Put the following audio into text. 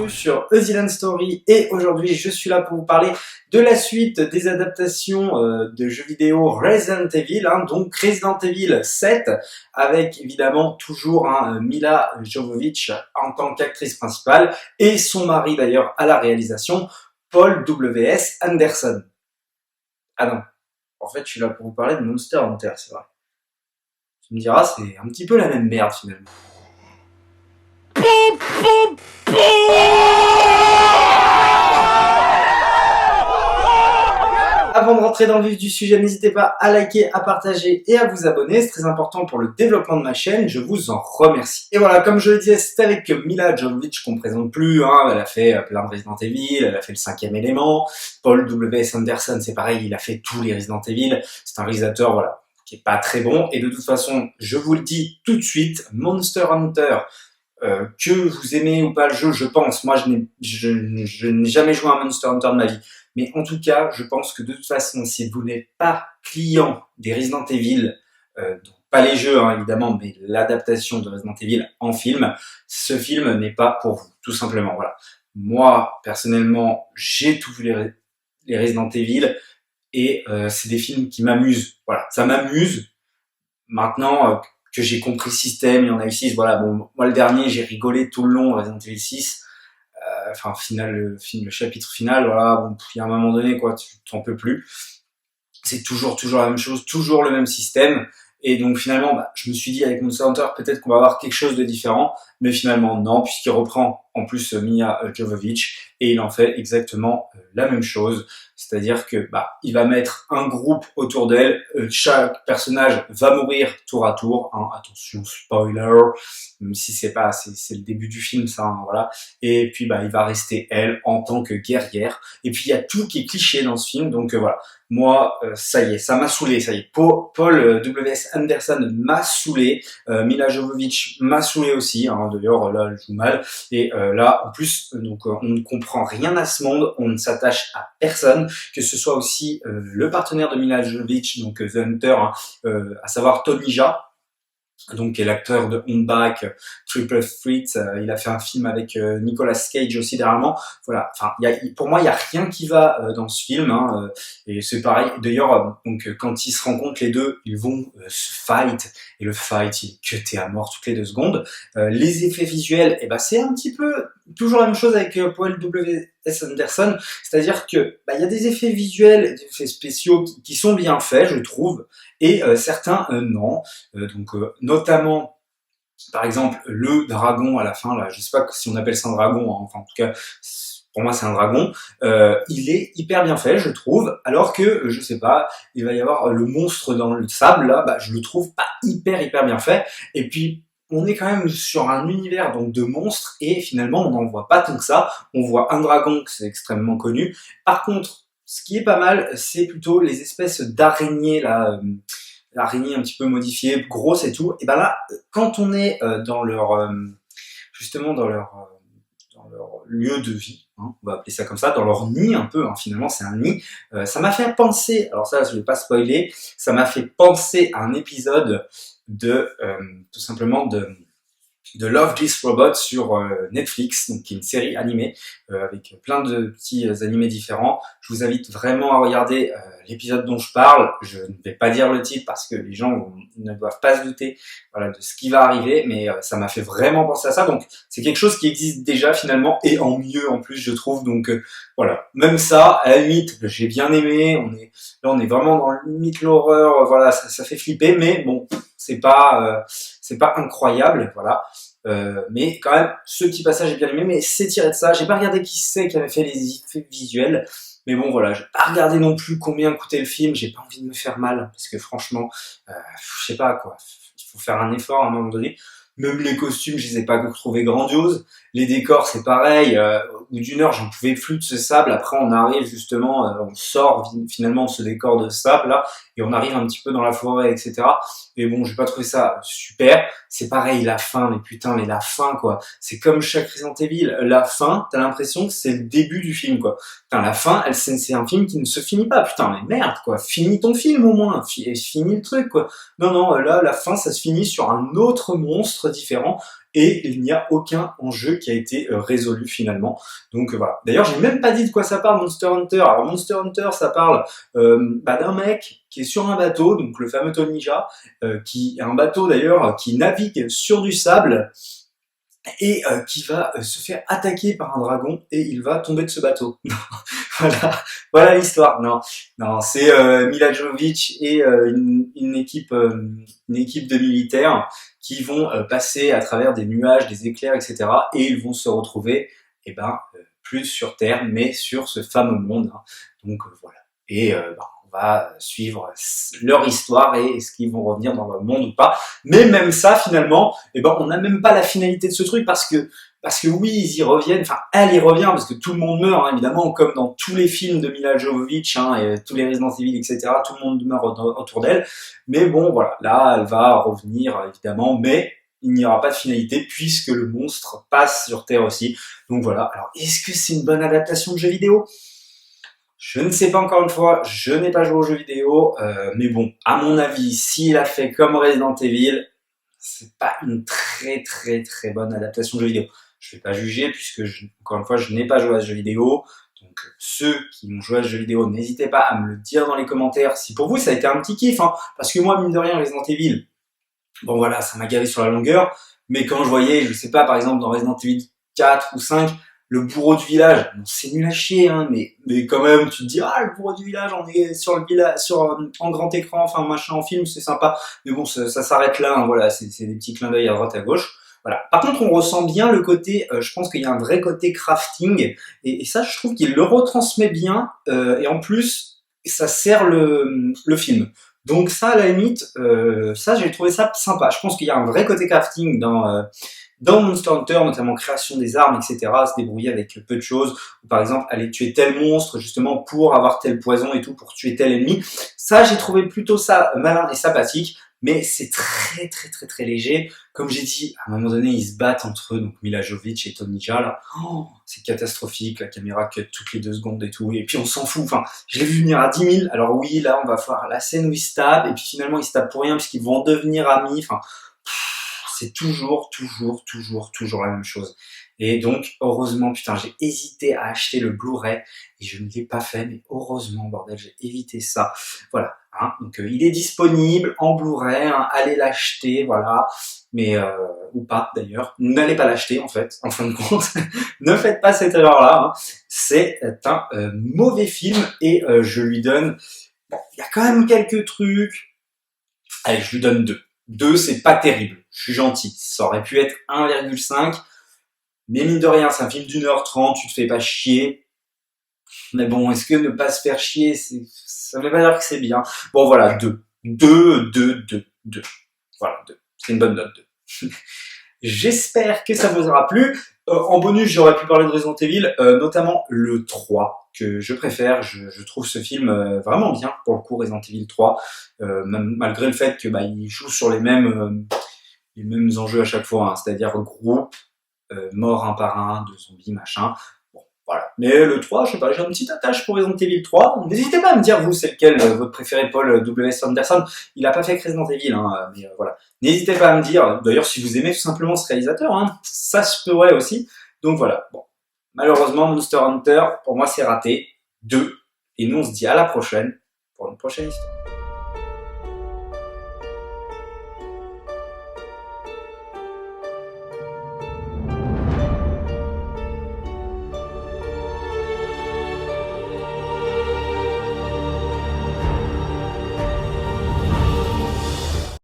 bienvenue sur A Zealand Story et aujourd'hui je suis là pour vous parler de la suite des adaptations de jeux vidéo Resident Evil, donc Resident Evil 7 avec évidemment toujours Mila Jovovich en tant qu'actrice principale et son mari d'ailleurs à la réalisation, Paul W.S. Anderson. Ah non, en fait je suis là pour vous parler de Monster Hunter, c'est vrai. Tu me diras, c'est un petit peu la même merde finalement. Avant de rentrer dans le vif du sujet, n'hésitez pas à liker, à partager et à vous abonner, c'est très important pour le développement de ma chaîne, je vous en remercie. Et voilà, comme je le disais, c'est avec Mila Jovovich qu'on ne présente plus, elle a fait plein de Resident Evil, elle a fait le 5e élément, Paul W.S. Anderson, c'est pareil, il a fait tous les Resident Evil, c'est un réalisateur, voilà, qui est pas très bon, et de toute façon, je vous le dis tout de suite, Monster Hunter, que vous aimez ou pas le jeu, je pense, moi je n'ai jamais joué à un Monster Hunter de ma vie, mais en tout cas, je pense que de toute façon, si vous n'êtes pas client des Resident Evil, donc pas les jeux évidemment, mais l'adaptation de Resident Evil en film, ce film n'est pas pour vous, tout simplement, voilà. Moi, personnellement, j'ai tout vu les Resident Evil, et c'est des films qui m'amusent, voilà, ça m'amuse. Maintenant, que j'ai compris le système, il y en a eu 6, voilà, bon, moi le dernier, j'ai rigolé tout le long, Resident Evil 6, enfin, le chapitre final, voilà, bon, il y a un moment donné, quoi, tu t'en peux plus. C'est toujours la même chose, toujours le même système, et donc finalement, je me suis dit avec Monster Hunter, peut-être qu'on va avoir quelque chose de différent, mais finalement non, puisqu'il reprend en plus Mila Jovovich, et il en fait exactement la même chose, c'est-à-dire que il va mettre un groupe autour d'elle, chaque personnage va mourir tour à tour, attention spoiler, même si c'est le début du film ça, voilà, et puis il va rester elle en tant que guerrière, et puis il y a tout qui est cliché dans ce film, donc voilà. Moi, ça y est, ça m'a saoulé, ça y est. Paul W.S. Anderson m'a saoulé, Mila Jovovich m'a saoulé aussi, d'ailleurs là elle joue mal, et là en plus donc on ne comprend rien à ce monde, on ne s'attache à personne, que ce soit aussi le partenaire de Mila Jovovich, donc The Hunter, à savoir Tony Jaa, donc qui est l'acteur de On Back, Triple Threat, il a fait un film avec Nicolas Cage aussi dernièrement. Voilà, enfin, pour moi, il y a rien qui va dans ce film, et c'est pareil. D'ailleurs, donc quand ils se rencontrent les deux, ils vont se fight, et le fight, il est cuté à mort toutes les 2 secondes. Les effets visuels, c'est un petit peu toujours la même chose avec Paul W.S. Anderson, c'est-à-dire que il y a des effets visuels, des effets spéciaux qui sont bien faits, je trouve, et certains non. Donc notamment par exemple le dragon à la fin là, je sais pas si on appelle ça un dragon, enfin en tout cas pour moi c'est un dragon, il est hyper bien fait je trouve, alors que je sais pas, il va y avoir le monstre dans le sable là, je le trouve pas hyper bien fait, et puis on est quand même sur un univers donc de monstres, et finalement on n'en voit pas tant que ça, on voit un dragon, c'est extrêmement connu. Par contre, ce qui est pas mal, c'est plutôt les espèces d'araignées là, l'araignée un petit peu modifiée, grosse et tout, et là, quand on est dans leur justement dans leur lieu de vie, on va appeler ça comme ça, dans leur nid un peu, finalement c'est un nid, ça m'a fait penser, alors ça je vais pas spoiler, ça m'a fait penser à un épisode de tout simplement de Love This Robot sur Netflix, donc qui est une série animée avec plein de petits animés différents. Je vous invite vraiment à regarder l'épisode dont je parle. Je ne vais pas dire le titre parce que les gens ne doivent pas se douter, voilà, de ce qui va arriver, mais ça m'a fait vraiment penser à ça. Donc c'est quelque chose qui existe déjà finalement, et en mieux en plus je trouve. Donc voilà, même ça, à la limite, j'ai bien aimé. On est vraiment dans limite l'horreur, voilà, ça fait flipper, mais bon, c'est pas incroyable, voilà. Mais quand même, ce petit passage j'ai bien aimé, mais c'est tiré de ça. J'ai pas regardé qui c'est qui avait fait les effets visuels, mais bon voilà, j'ai pas regardé non plus combien coûtait le film. J'ai pas envie de me faire mal, parce que franchement, je sais pas quoi, il faut faire un effort à un moment donné. Même les costumes, je les ai pas trouvés grandioses. Les décors, c'est pareil. Au bout d'une heure, j'en pouvais plus de ce sable. Après, on arrive justement, on sort finalement de ce décor de sable là, et on arrive un petit peu dans la forêt, etc. Et bon, j'ai pas trouvé ça super. C'est pareil, la fin, mais putain, mais la fin, quoi. C'est comme chaque Resident Evil. La fin, t'as l'impression que c'est le début du film, quoi. Putain, la fin, c'est un film qui ne se finit pas. Putain, mais merde, quoi. Finis ton film, au moins. Finis le truc, quoi. Non, non, là, la fin, ça se finit sur un autre monstre différent. Et il n'y a aucun enjeu qui a été résolu finalement. Donc voilà. D'ailleurs, j'ai même pas dit de quoi ça parle Monster Hunter. Alors Monster Hunter, ça parle d'un mec qui est sur un bateau, donc le fameux Tony Jaa, qui est un bateau d'ailleurs qui navigue sur du sable et qui va se faire attaquer par un dragon et il va tomber de ce bateau. Voilà, voilà l'histoire. Non, non, c'est Mila Jovovich et une équipe de militaires qui vont passer à travers des nuages, des éclairs, etc. Et ils vont se retrouver, eh ben, plus sur Terre, mais sur ce fameux monde. Hein. Donc voilà. Et on va suivre leur histoire et est-ce qu'ils vont revenir dans le monde ou pas. Mais même ça, finalement, eh ben, on n'a même pas la finalité de ce truc parce que oui, ils y reviennent, enfin, elle y revient parce que tout le monde meurt, hein, évidemment, comme dans tous les films de Mila Jovovich, hein, et tous les Resident Evil, etc., tout le monde meurt autour d'elle. Mais bon, voilà, là, elle va revenir, évidemment, mais il n'y aura pas de finalité puisque le monstre passe sur Terre aussi. Donc voilà, alors, est-ce que c'est une bonne adaptation de jeu vidéo ? Je ne sais pas encore une fois, je n'ai pas joué aux jeux vidéo, mais bon, à mon avis, s'il a fait comme Resident Evil, c'est pas une très très très bonne adaptation de jeu vidéo. Je vais pas juger puisque, encore une fois, je n'ai pas joué à ce jeu vidéo. Donc ceux qui ont joué à ce jeu vidéo, n'hésitez pas à me le dire dans les commentaires si pour vous ça a été un petit kiff, hein, parce que moi, mine de rien, Resident Evil, bon voilà, ça m'a gavé sur la longueur, mais quand je voyais, je sais pas, par exemple dans Resident Evil 4 ou 5, le bourreau du village, bon, c'est nul à chier, hein, mais quand même, tu te dis, ah, le bourreau du village, on est sur le village, en grand écran, enfin, machin, en film, c'est sympa, mais bon, ça s'arrête là, hein, voilà, c'est des petits clins d'œil à droite, à gauche, voilà. Par contre, on ressent bien le côté, je pense qu'il y a un vrai côté crafting, et ça, je trouve qu'il le retransmet bien, et en plus, ça sert le film. Donc ça, à la limite, ça, j'ai trouvé ça sympa. Je pense qu'il y a un vrai côté crafting dans Monster Hunter, notamment création des armes, etc., se débrouiller avec peu de choses, ou par exemple aller tuer tel monstre justement pour avoir tel poison et tout, pour tuer tel ennemi. Ça, j'ai trouvé plutôt ça malin et sympathique, mais c'est très très très très léger. Comme j'ai dit, à un moment donné, ils se battent entre eux, donc Mila Jovovich et Tony Jaa, là. Oh, c'est catastrophique, la caméra cut toutes les 2 secondes et tout, et puis on s'en fout, enfin, je l'ai vu venir à 10 000, alors oui, là, on va voir la scène où ils se tapent, et puis finalement, ils se tapent pour rien, puisqu'ils vont devenir amis, enfin, c'est toujours la même chose. Et donc, heureusement, putain, j'ai hésité à acheter le Blu-ray et je ne l'ai pas fait, mais heureusement, bordel, j'ai évité ça. Voilà. Hein, donc, il est disponible en Blu-ray, hein, allez l'acheter, voilà. Mais, ou pas d'ailleurs, n'allez pas l'acheter en fait, en fin de compte. Ne faites pas cette erreur-là. Hein. C'est un mauvais film et je lui donne... Bon, il y a quand même quelques trucs. Allez, je lui donne 2. 2, c'est pas terrible. Je suis gentil. Ça aurait pu être 1,5. Mais mine de rien, c'est un film d'1h30, tu te fais pas chier. Mais bon, est-ce que ne pas se faire chier, ça veut pas dire que c'est bien. Bon, voilà, 2. 2. Voilà, 2. C'est une bonne note, 2. J'espère que ça vous aura plu. En bonus, j'aurais pu parler de Resident Evil, notamment le 3, que je préfère. Je trouve ce film vraiment bien, pour le coup, Resident Evil 3, malgré le fait que il joue sur les mêmes enjeux à chaque fois, hein, c'est-à-dire groupe, mort un par un, de zombies, machin. Bon, voilà. Mais le 3, je sais pas, j'ai une petite attache pour Resident Evil 3. N'hésitez pas à me dire, vous, c'est lequel votre préféré, Paul W.S. Anderson. Il a pas fait que Resident Evil, hein, mais voilà. N'hésitez pas à me dire, d'ailleurs, si vous aimez tout simplement ce réalisateur, hein, ça se pourrait aussi. Donc voilà. Bon. Malheureusement, Monster Hunter, pour moi, c'est raté. 2. Et nous, on se dit à la prochaine pour une prochaine histoire.